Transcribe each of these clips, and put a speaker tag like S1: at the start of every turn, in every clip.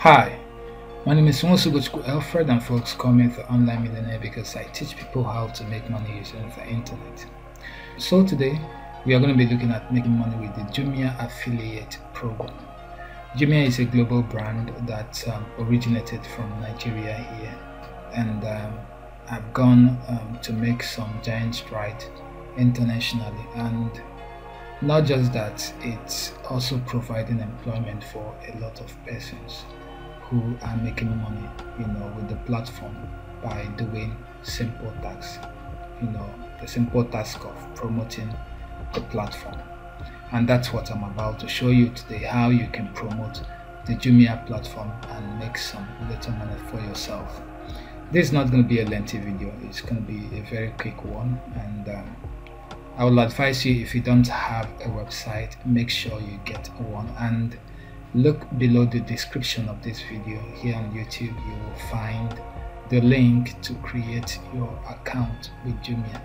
S1: Hi, my name is Alfred, and folks call me the Online Millionaire because I teach people how to make money using the internet. So today we are going to be looking at making money with the Jumia affiliate program. Jumia is a global brand that originated from Nigeria here, and I've gone to make some giant strides internationally. And not just that, it's also providing employment for a lot of persons who are making money, with the platform by doing simple tasks, the simple task of promoting the platform. And that's what I'm about to show you today, how you can promote the Jumia platform and make some little money for yourself. This is not going to be a lengthy video, it's going to be a very quick one, and I will advise you, if you don't have a website, make sure you get one, and look below the description of this video here on YouTube. You will find the link to create your account with Jumia.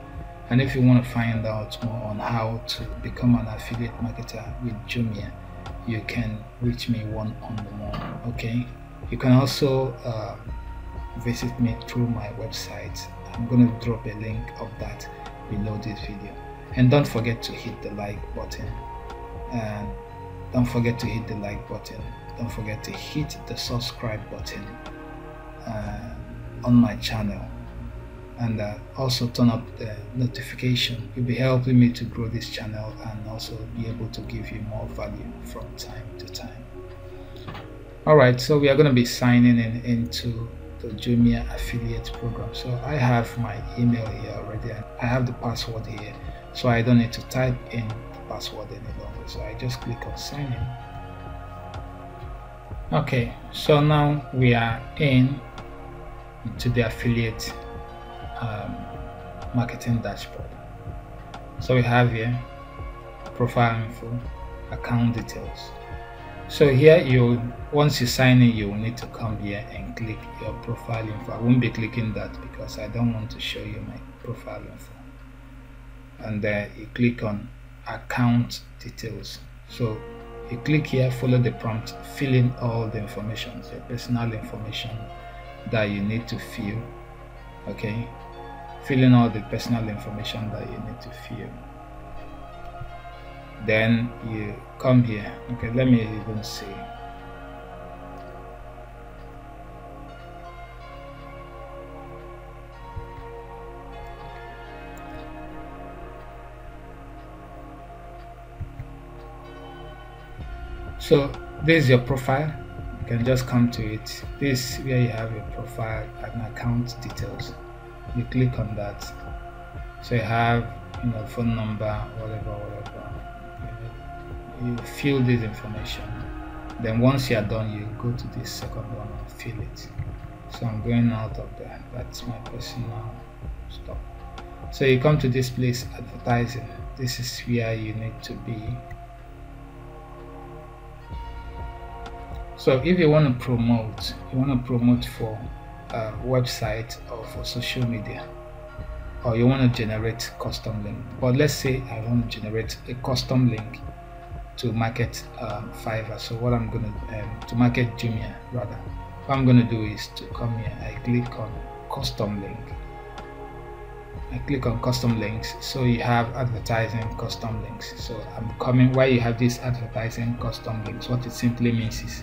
S1: And if you want to find out more on how to become an affiliate marketer with Jumia, you can reach me one-on-one. Okay, you can also visit me through my website. I'm going to drop a link of that below this video. And don't forget to hit the like button, and don't forget to hit the like button. Don't forget to hit the subscribe button on my channel, and also turn up the notification. You'll be helping me to grow this channel and also be able to give you more value from time to time. Alright, so we are going to be signing into the Jumia affiliate program. So I have my email here already. I have the password here, so I don't need to type in the password any longer. So I just click on sign in. Okay, so now we are into the affiliate marketing dashboard. So we have here profile info, account details. So here, once you sign in, you will need to come here and click your profile info. I won't be clicking that because I don't want to show you my profile info. And you click on account details. So you click here, follow the prompt, fill in all the information, the personal information that you need to fill. Okay, fill in all the personal information that you need to fill. Then you come here. Okay, let me even see. So this is your profile. You can just come to it. This is where you have your profile and account details. You click on that. So you have phone number, whatever. You fill this information. Then once you are done, you go to this second one and fill it. So I'm going out of there. That's my personal stuff. So you come to this place, advertising. This is where you need to be. So if you want to promote, for a website or for social media, or you want to generate custom link. But let's say I want to generate a custom link to market Fiverr. So what I'm going to market Jumia rather. What I'm going to do is to come here. I click on custom link. I click on custom links. So you have advertising custom links. So I'm coming where you have this advertising custom links. What it simply means is,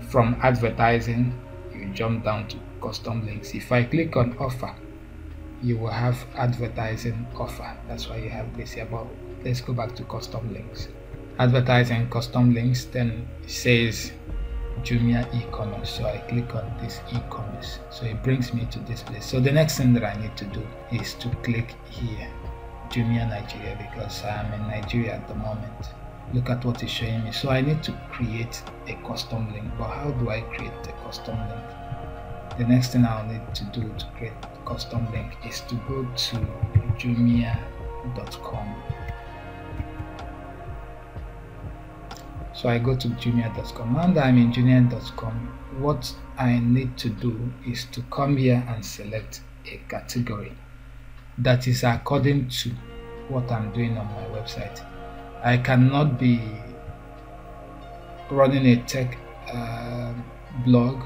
S1: from advertising, you jump down to custom links. If I click on offer, you will have advertising offer. That's why you have this here. But let's go back to custom links. Advertising custom links, then it says Jumia e-commerce. So I click on this e-commerce. So it brings me to this place. So the next thing that I need to do is to click here, Jumia Nigeria, because I'm in Nigeria at the moment. Look at what it's showing me. So I need to create a custom link. But how do I create a custom link? The next thing I'll need to do to create a custom link is to go to Jumia.com. So I go to Jumia.com. Now that I'm in Jumia.com, what I need to do is to come here and select a category that is according to what I'm doing on my website. I cannot be running a tech blog,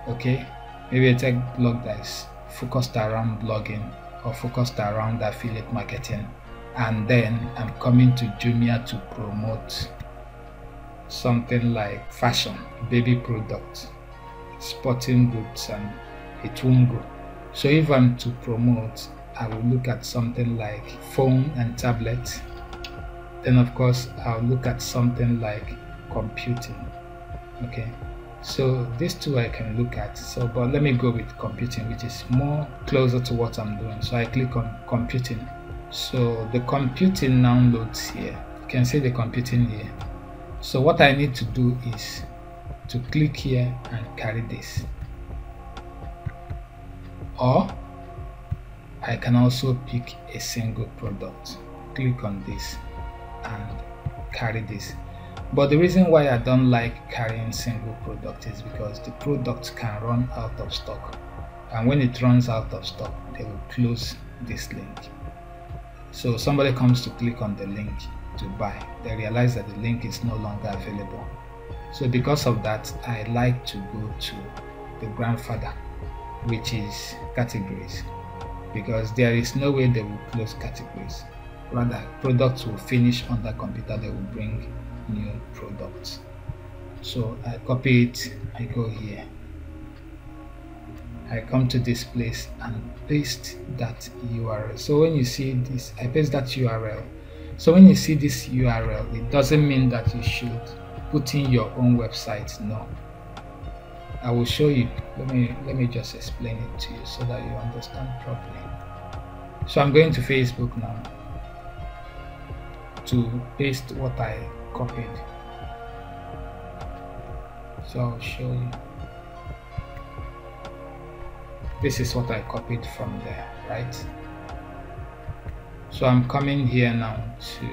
S1: okay, maybe a tech blog that is focused around blogging or focused around affiliate marketing, and then I'm coming to Jumia to promote something like fashion, baby products, sporting goods, and it won't go. So if I'm to promote, I will look at something like phone and tablet. Then of course I'll look at something like computing. Okay, so these two I can look at. So but let me go with computing, which is more closer to what I'm doing. So I click on computing. So the computing now loads here. You can see the computing here. So what I need to do is to click here and carry this, or I can also pick a single product, click on this and carry this. But the reason why I don't like carrying single product is because the product can run out of stock, and when it runs out of stock they will close this link. So somebody comes to click on the link to buy, they realize that the link is no longer available. So because of that, I like to go to the grandfather, which is categories, because there is no way they will close categories. Rather, products will finish on the computer, they will bring new products. So I copy it, I go here, I come to this place and paste that URL. So when you see this, I paste that URL. So when you see this URL, it doesn't mean that you should put in your own website. No, I will show you. Let me just explain it to you so that you understand properly. So I'm going to Facebook now to paste what I copied. So I'll show you. This is what I copied from there, right? So I'm coming here now to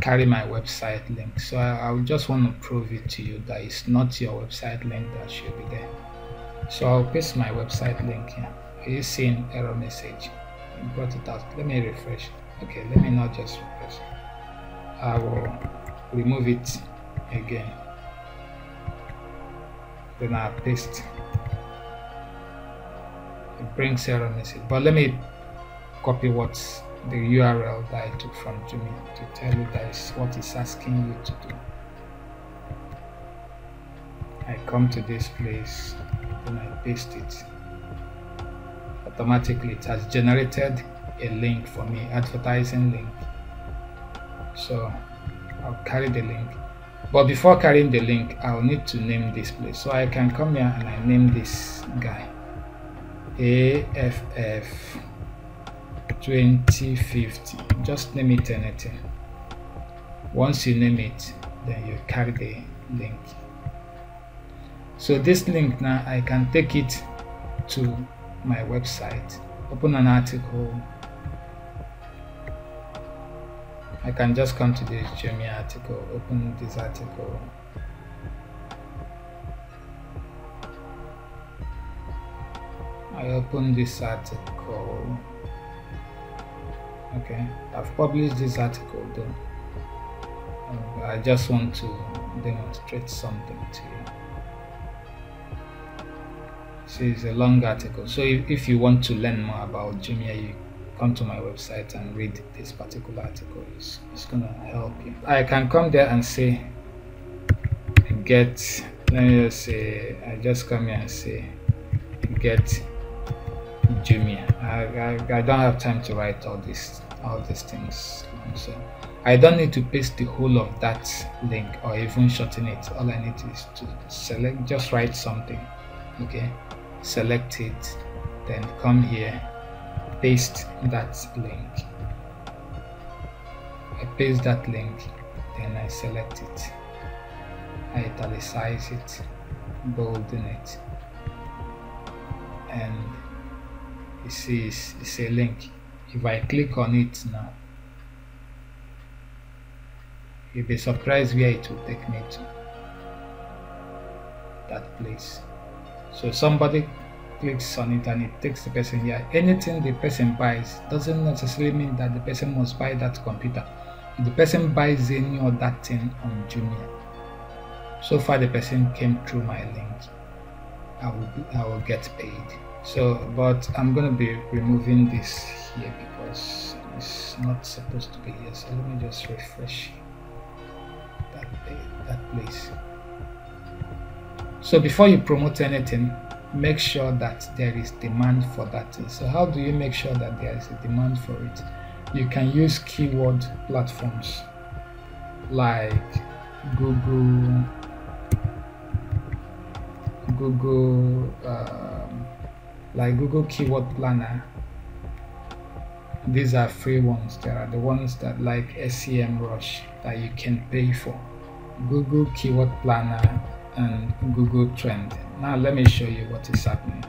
S1: carry my website link. So I just want to prove it to you that it's not your website link that should be there. So I'll paste my website link here. Are you seeing error message? I brought it out. Let me refresh. Okay, let me not just refresh. I will remove it again. Then I'll paste. It brings error message. But let me copy what's the URL that I took from Jumia to tell you that is what it's asking you to do. I come to this place, then I paste it. Automatically it has generated a link for me, advertising link. So I'll carry the link. But before carrying the link, I'll need to name this place. So I can come here and I name this guy AFF 2050. Just name it anything. Once you name it, then you carry the link. So this link now, I can take it to my website, open an article. I can just come to this Jumia article, open this article. I open this article. Okay, I've published this article though. I just want to demonstrate something to you. So it's a long article. So if you want to learn more about Jumia, you come to my website and read this particular article. It's gonna help you. I can come there and say get, let me just say, I just come here and say get Jumia. I don't have time to write all these things, so I don't need to paste the whole of that link or even shorten it. All I need is to select, just write something. Okay, select it, then come here, paste that link. I paste that link, then I select it, I italicize it, bolden it, and you see it's a link. If I click on it now, you'll be surprised where it will take me to, that place. So somebody clicks on it and it takes the person here. Anything the person buys doesn't necessarily mean that the person must buy that computer. If the person buys any other thing on Jumia, so far the person came through my link, I will get paid. So, but I'm gonna be removing this here because it's not supposed to be here. So let me just refresh that place. So before you promote anything, make sure that there is demand for that thing. So how do you make sure that there is a demand for it? You can use keyword platforms like Google, like Google Keyword Planner. These are free ones. There are the ones that like SEM Rush that you can pay for. Google Keyword Planner and Google Trend. Now let me show you what is happening.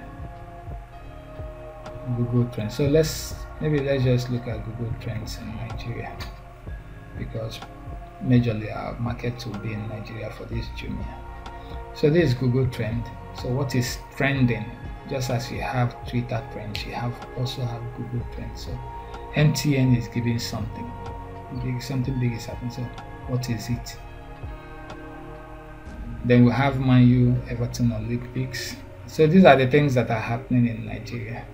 S1: Google Trends. So let's just look at Google Trends in Nigeria, because majorly our market will be in Nigeria for this Jumia. So this is Google Trend. So what is trending? Just as you have Twitter trends, you also have Google Trends. So MTN is giving something big is happening. So what is it? Then we have Man U, Everton, Olympics. So these are the things that are happening in Nigeria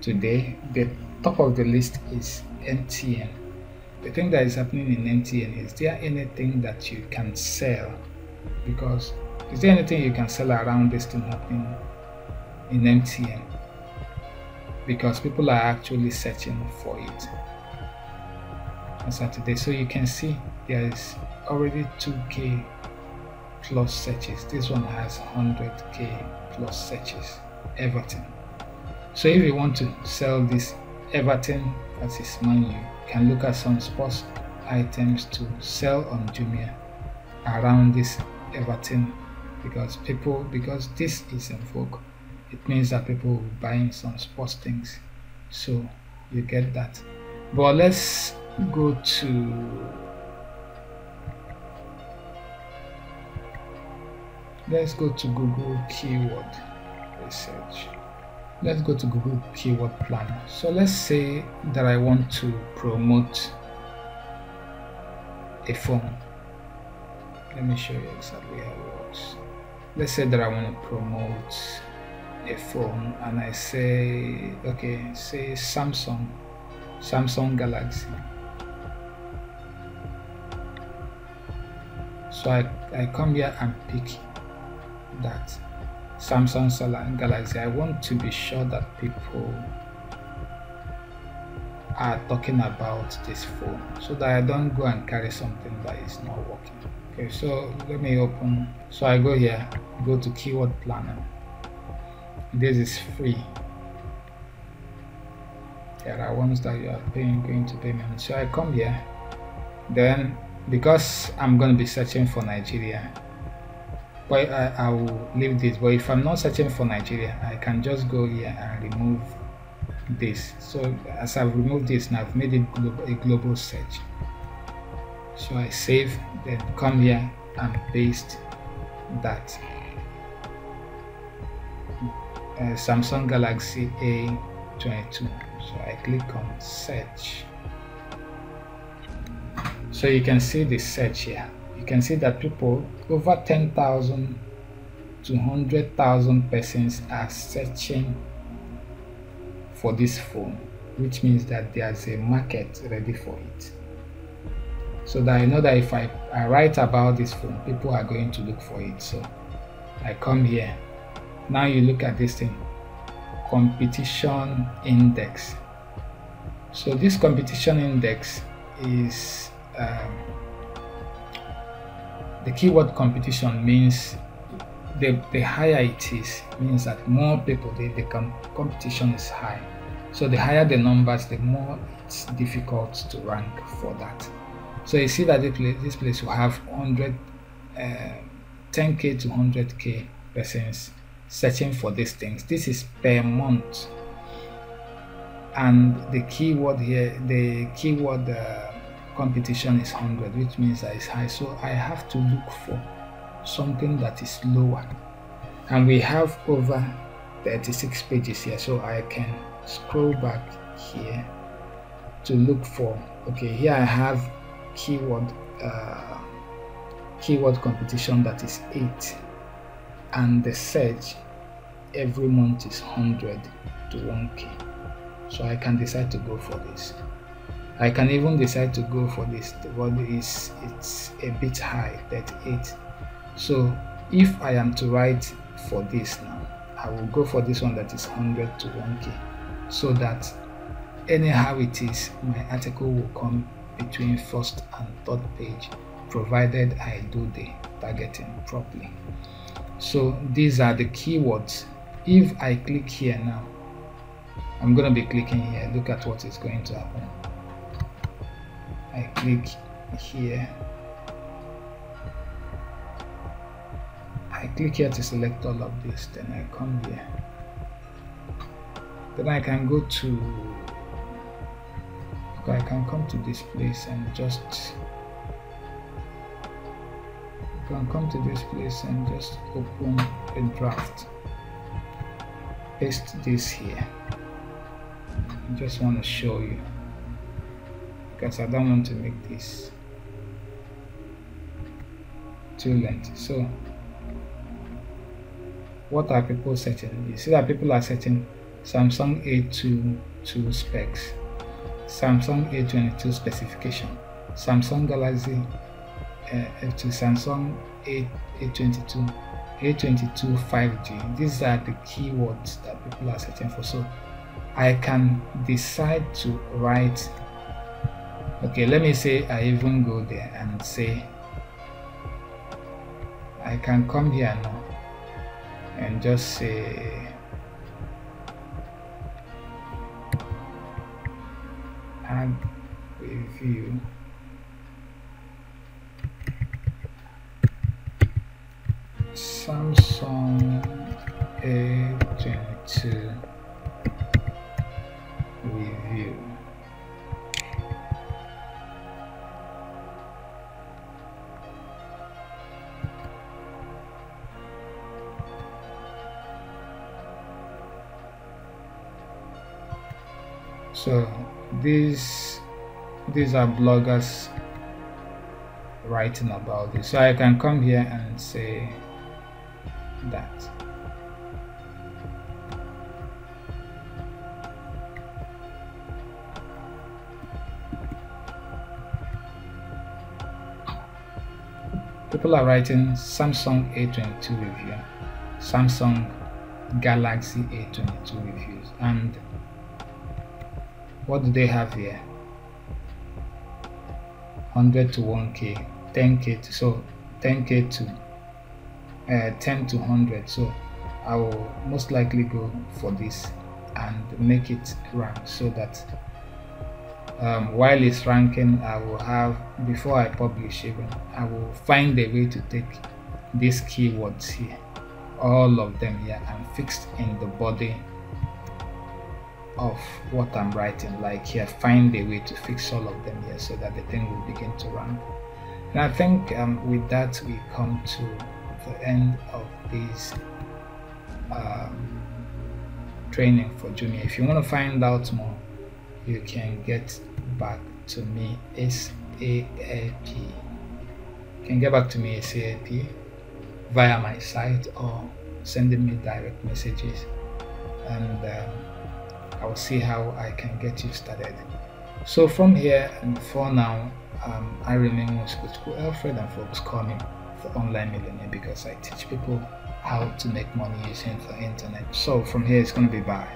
S1: today. The top of the list is MTN. The thing that is happening in MTN, is there anything that you can sell? Because is there anything you can sell around this thing happening in MTN? Because people are actually searching for it as of today. So you can see there is already 2K plus searches. This one has 100K plus searches. Everton. So if you want to sell this Everton versus Man U, you can look at some sports items to sell on Jumia around this Everton, because this is in vogue. It means that people will be buying some sports things. So you get that. But let's go to Google Keyword Research. Let's go to Google Keyword Planner. So let's say that I want to promote a phone. Let me show you exactly how it works. Let's say that I want to promote a phone, and I say, okay, say Samsung Galaxy. So I come here and pick that Samsung Galaxy. I want to be sure that people are talking about this phone, so that I don't go and carry something that is not working. Okay, so let me open. So I go here, go to Keyword Planner. This is free. There are ones that you are going to pay me. So I come here, then because I'm going to be searching for Nigeria, but I will leave this. But if I'm not searching for Nigeria, I can just go here and remove this. So as I've removed this, now I've made it a global search. So I save, then come here and paste that Samsung Galaxy A22. So I click on search. So you can see the search here. You can see that people, over 10,000 to 100,000 persons are searching for this phone, which means that there's a market ready for it. So that I know that if I write about this phone, people are going to look for it. So I come here. Now you look at this thing, competition index. So this competition index is the keyword competition means the higher it is, means that more people, the competition is high. So the higher the numbers, the more it's difficult to rank for that. So you see that this place will have 10K to 100K persons searching for these things. This is per month, and the keyword here, the keyword competition is 100, which means that it's high. So I have to look for something that is lower, and we have over 36 pages here. So I can scroll back here to look for. Okay, here I have keyword competition, that is 8, and the search every month is 100 to 1k. So I can decide to go for this. I can even decide to go for this. The value it's a bit high, 38. So if I am to write for this now, I will go for this one that is 100 to 1k, so that anyhow it is, my article will come between first and third page, provided I do the targeting properly. So these are the keywords. If I click here now, I'm going to be clicking here. Look at what is going to happen. I click here. I click here to select all of this. Then I come here. Then I can go to, I can come to this place and just open a draft. Paste this here. I just want to show you, because I don't want to make this too lengthy. So what are people searching? You see that people are searching Samsung A22 specs, Samsung A22 specification, Samsung Galaxy to Samsung A22, A22 5G. These are the keywords that people are searching for. So I can decide to write, okay, let me say I even go there and say, I can come here now and just say add review Samsung A22 review. So these are bloggers writing about this. So I can come here and say that. People are writing Samsung A22 review, Samsung Galaxy A22 reviews, and what do they have here? 100 to 1k, 10k to, so 10k to 10 to 100. So I will most likely go for this and make it rank, so that while it's ranking, I will have, before I publish even, I will find a way to take these keywords here, all of them here, and fixed in the body of what I'm writing. Like here, find a way to fix all of them here, so that the thing will begin to rank. And I think with that we come to the end of this training for Jumia. If you want to find out more, you can get back to me ASAP. You can get back to me ASAP via my site or sending me direct messages, and I will see how I can get you started. So from here and for now, I remain Coach Alfred, and folks call me the Online Millionaire, because I teach people how to make money using the internet. So from here, it's going to be bye.